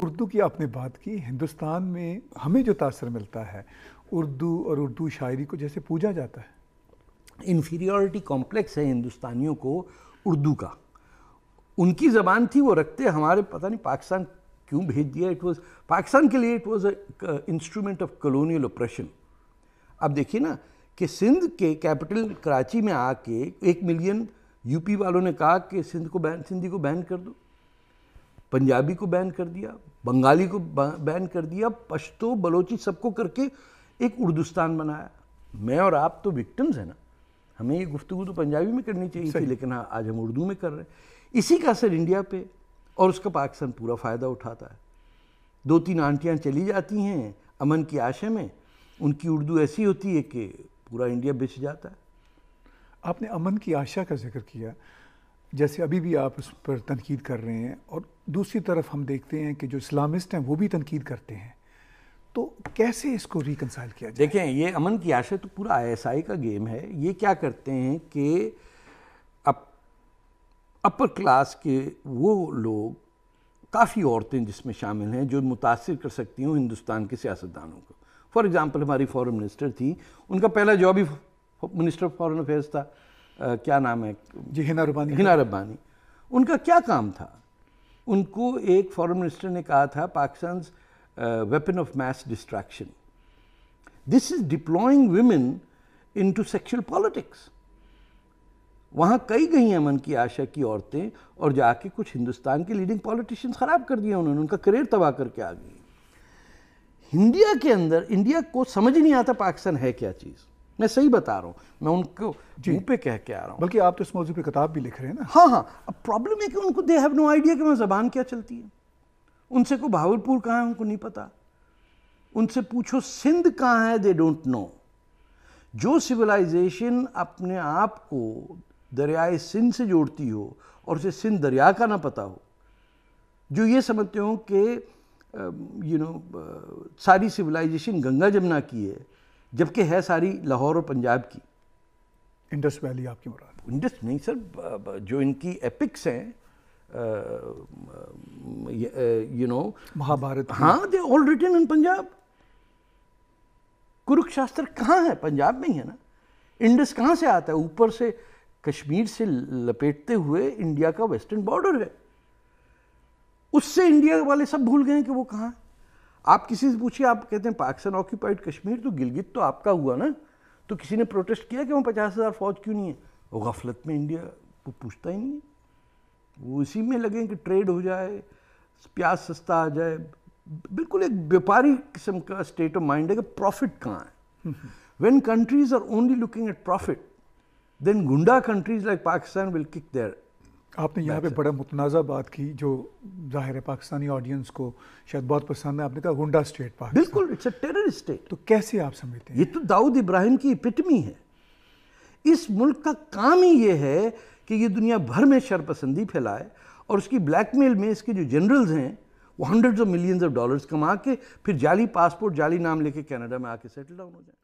اردو کی آپ نے بات کی، ہندوستان میں ہمیں جو تاثر ملتا ہے اردو اور اردو شاعری کو جیسے پوجا جاتا ہے. انفیریورٹی کمپلیکس ہے ہندوستانیوں کو اردو کا. ان کی زبان تھی وہ رکھتے، ہمارے پتہ نہیں پاکستان کیوں بھیج دیا. پاکستان کے لیے it was a instrument of colonial oppression. اب دیکھیے نا کہ سندھ کے کیپٹل کراچی میں آ کے 1 ملین یو پی والوں نے کہا کہ سندھی کو بین کر دو، پنجابی کو بین کر دیا، بنگالی کو بین کر دیا، پشتو بلوچی سب کو کر کے ایک اردوستان بنایا. میں اور آپ تو وکٹمز ہیں نا، ہمیں یہ گفتگو تو پنجابی میں کرنی چاہیے تھی، لیکن ہاں آج ہم اردو میں کر رہے ہیں. اسی کا اثر انڈیا پہ، اور اس کا پاکستان پورا فائدہ اٹھاتا ہے. 2-3 آنٹیاں چلی جاتی ہیں امن کی آشے میں، ان کی اردو ایسی ہوتی ہے کہ پورا انڈیا بچ جاتا ہے. آپ نے امن کی آشا کا ذکر کیا، جیسے ابھی بھی آپ اس پر تنقید کر رہے ہیں، اور دوسری طرف ہم دیکھتے ہیں کہ جو اسلامسٹ ہیں وہ بھی تنقید کرتے ہیں. تو کیسے اس کو ریکنسائل کیا جائے؟ دیکھیں، یہ امن کی آشا تو پورا ISI کا گیم ہے. یہ کیا کرتے ہیں کہ اپر کلاس کے وہ لوگ، کافی عورتیں جس میں شامل ہیں جو متاثر کر سکتی ہوں ہندوستان کے سیاستدانوں کو. فار ایگزامپل ہماری فارن منسٹر تھی، ان کا پہلا job he minister of foreign affairs تھا. کیا نام ہے جی، ہنا ربانی. ان کا کیا کام تھا؟ ان کو ایک فارن منسٹر نے کہا تھا پاکستان's weapon of mass distraction. This is deploying women into sexual politics. وہاں کئی گئی امن کی آشا کی عورتیں، اور جا کے کچھ ہندوستان کے لیڈنگ پالیٹیشنز خراب کر دیا انہوں نے، ان کا کریئر تباہ کر کے آ گئی. انڈیا کے اندر، انڈیا کو سمجھ نہیں آتا پاکستان ہے کیا چیز. میں صحیح بتا رہا ہوں، میں ان کو منہ پہ کہہ کے آ رہا ہوں. بلکہ آپ تو اس موضوع پہ کتاب بھی لکھ رہے ہیں نا. ہاں. اب پرابلم ہے کہ ان کو دے ہیو نو آئیڈیا کہ وہاں زبان کیا چلتی ہے. ان سے کو بہاولپور کہاں ہے ان کو نہیں پتا. ان سے پوچھو سندھ کہاں ہے، دے ڈونٹ نو. جو سویلائزیشن اپنے آپ کو دریائے سندھ سے جوڑتی ہو اور اسے سندھ دریا کا نہ پتا ہو، جو یہ سمجھتے ہوں کہ ساری سویلائزیشن گنگا جمنا کی ہے، جبکہ ہے ساری لاہور اور پنجاب کی. انڈس ویلی آپ کی مراد؟ انڈس نہیں سر، جو ان کی ایپکس ہیں، مہابھارت. ہاں، دے آل ریٹن ان پنجاب. کرک شاستر کہاں ہے؟ پنجاب میں ہی ہے نا. انڈس کہاں سے آتا ہے؟ اوپر سے کشمیر سے لپیٹتے ہوئے انڈیا کا ویسٹرن بارڈر ہے. اس سے انڈیا والے سب بھول گئے ہیں کہ وہ کہاں ہے. آپ کسی سے پوچھیے، آپ کہتے ہیں پاکستان آکیوپائڈ کشمیر، تو گلگت تو آپ کا ہوا نا. تو کسی نے پروٹیسٹ کیا کہ وہاں 50,000 فوج کیوں نہیں ہے؟ وہ غفلت میں انڈیا کو پوچھتا ہی نہیں ہے. وہ اسی میں لگیں کہ ٹریڈ ہو جائے، پیاز سستا آ جائے. بالکل ایک بیپاری قسم کا اسٹیٹ آف مائنڈ ہے کہ پروفٹ کہاں ہے. When countries are only looking at profit, then گنڈا countries like Pakistan will kick there. آپ نے یہاں پہ بڑا متنازع بات کی جو ظاہر ہے پاکستانی آڈینس کو شاید بہت پسند ہے. آپ نے کہا گنڈا اسٹیٹ پاکستان. بالکل، اٹس اے ٹیرر اسٹیٹ. تو کیسے آپ سمجھتے ہیں؟ یہ تو داؤد ابراہیم کی اپٹمی ہے. اس ملک کا کام ہی یہ ہے کہ یہ دنیا بھر میں شر پسندی پھیلائے، اور اس کی بلیک میل میں اس کے جو جنرلز ہیں وہ $100 of millions کما کے پھر جعلی پاسپورٹ، جعلی نام لے کے کینیڈا میں آ کے سیٹل ڈاؤن ہو جائیں.